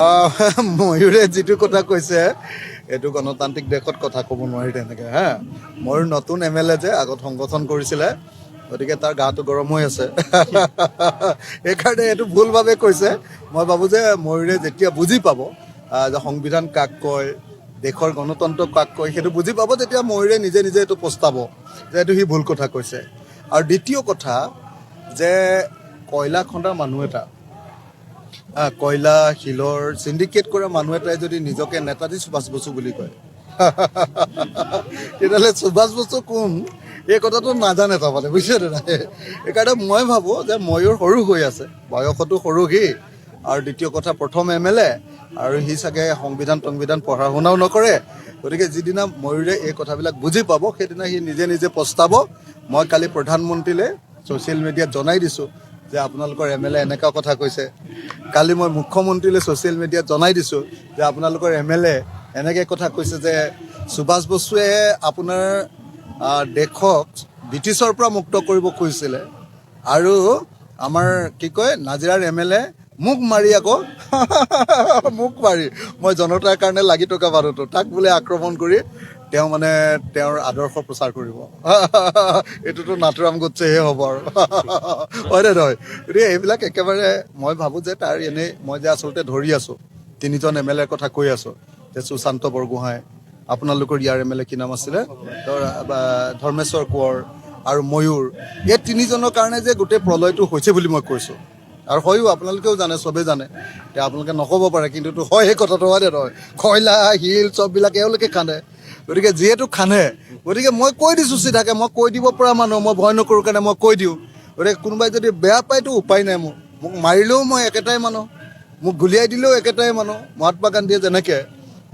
ময়ূৰে যিটো কথা কৈছে এইটো গণতান্ত্ৰিক দেশত কথা ক'ব নোৱাৰি তেনেকৈ হা। ময়ূৰ নতুন MLA যে আগত সংগঠন কৰিছিলে, গতিকে তাৰ গাটো গৰম হৈ আছে। সেইকাৰণে এইটো ভুলভাৱে কৈছে। মই ভাবোঁ যে ময়ূৰে যেতিয়া বুজি পাব যে সংবিধান কাক কয়, দেশৰ গণতন্ত্ৰ কাক কয়, সেইটো বুজি পাব তেতিয়া ময়ূৰে নিজে নিজে এইটো পস্তাব যে এইটো সি ভুল কথা কৈছে। আৰু দ্বিতীয় কথা যে কয়লা খন্দা মানুহ এটা, কয়লা শিলৰ চিণ্ডিকেট কৰা মানুহ এটাই যদি নিজকে নেতাজী সুভাষ বসু বুলি কয়, তেতিয়াহ'লে সুভাষ বসু কোন এই কথাটো নাজানে তাৰমানে, বুজিছেনে নাই? সেইকাৰণে মই ভাবোঁ যে ময়ূৰ সৰু হৈ আছে, বয়সতো সৰু সি, আৰু দ্বিতীয় কথা প্ৰথম MLA, আৰু সি চাগে সংবিধান পঢ়া শুনাও নকৰে। গতিকে যিদিনা ময়ূৰে এই কথাবিলাক বুজি পাব সেইদিনা সি নিজে নিজে পস্তাব। মই কালি প্ৰধানমন্ত্ৰীলৈ ছ'চিয়েল মিডিয়াত জনাই দিছোঁ যে আপোনালোকৰ MLA এনেকুৱা কথা কৈছে। কালি মই মুখ্যমন্ত্ৰীলৈ ছ'চিয়েল মিডিয়াত জনাই দিছোঁ যে আপোনালোকৰ MLA এনেকৈ কথা কৈছে যে সুভাষ বসুৱে আপোনাৰ দেশক ব্ৰিটিছৰ পৰা মুক্ত কৰিব খুজিছিলে, আৰু আমাৰ কি কয় নাজিৰাৰ MLA মোক মাৰি আকৌ মোক মাৰি মই জনতাৰ কাৰণে লাগি থকা মানুহটো তাক বোলে আক্ৰমণ কৰি তেওঁ মানে তেওঁৰ আদৰ্শ প্ৰচাৰ কৰিব। এইটোতো নাথুৰাম গডছেহে হ'ব আৰু হয়নে নহয়? গতিকে এইবিলাক একেবাৰে মই ভাবোঁ যে তাৰ এনেই মই যে আচলতে ধৰি আছোঁ তিনিজন MLA ৰ কথা কৈ আছোঁ যে সুশান্ত বৰগোহাঁই, আপোনালোকৰ ইয়াৰ MLA কি নাম আছিলে, ধৰ্মেশ্বৰ কোঁৱৰ আৰু ময়ূৰ, এই তিনিজনৰ কাৰণে যে গোটেই প্ৰলয়টো হৈছে বুলি মই কৈছোঁ। আৰু হয়ো, আপোনালোকেও জানে, চবেই জানে, এতিয়া আপোনালোকে নক'ব পাৰে কিন্তু হয় সেই কথাটো, হয়নে নহয়? কয়লা শিল চববিলাক এওঁলোকে খান্দে, গতিকে যিহেতু খান্দে গতিকে মই কৈ দিছোঁ চিধাকৈ, মই কৈ দিব পৰা মানুহ, মই ভয় নকৰোঁ কাৰণে মই কৈ দিওঁ। গতিকে কোনোবাই যদি বেয়া পায়তো উপায় নাই, মোক মাৰিলেও মই একেটাই মানুহ, মোক গুলিয়াই দিলেও একেটাই মানুহ। মহাত্মা গান্ধীয়ে যেনেকৈ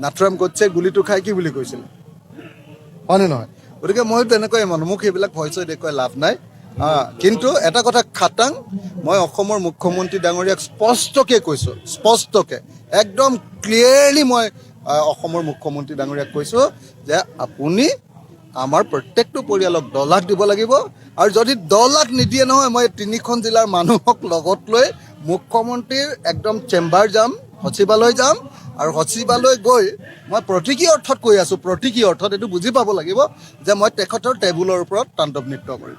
নাথুৰাম গডছে গুলিটো খাই কি বুলি কৈছিলে, হয়নে নহয়? গতিকে মই তেনেকুৱাই মানুহ, মোক সেইবিলাক ভয় চয় দেখুৱাই লাভ নাই। কিন্তু এটা কথা খাটাং, মই অসমৰ মুখ্যমন্ত্ৰী ডাঙৰীয়াক স্পষ্টকৈ কৈছোঁ, স্পষ্টকৈ একদম ক্লিয়াৰলি মই অসমৰ মুখ্যমন্ত্ৰী ডাঙৰীয়াক কৈছোঁ যে আপুনি আমাৰ প্ৰত্যেকটো পৰিয়ালক 10 লাখ দিব লাগিব, আৰু যদি 10 লাখ নিদিয়ে নহয় মই 3খন জিলাৰ মানুহক লগত লৈ মুখ্যমন্ত্ৰীৰ একদম চেম্বাৰ যাম, সচিবালয় যাম, আৰু সচিবালয় গৈ মই প্ৰতীকী অৰ্থত কৈ আছোঁ, প্ৰতীকী অৰ্থত এইটো বুজি পাব লাগিব যে মই তেখেতৰ টেবুলৰ ওপৰত তাণ্ডৱ নৃত্য কৰিম।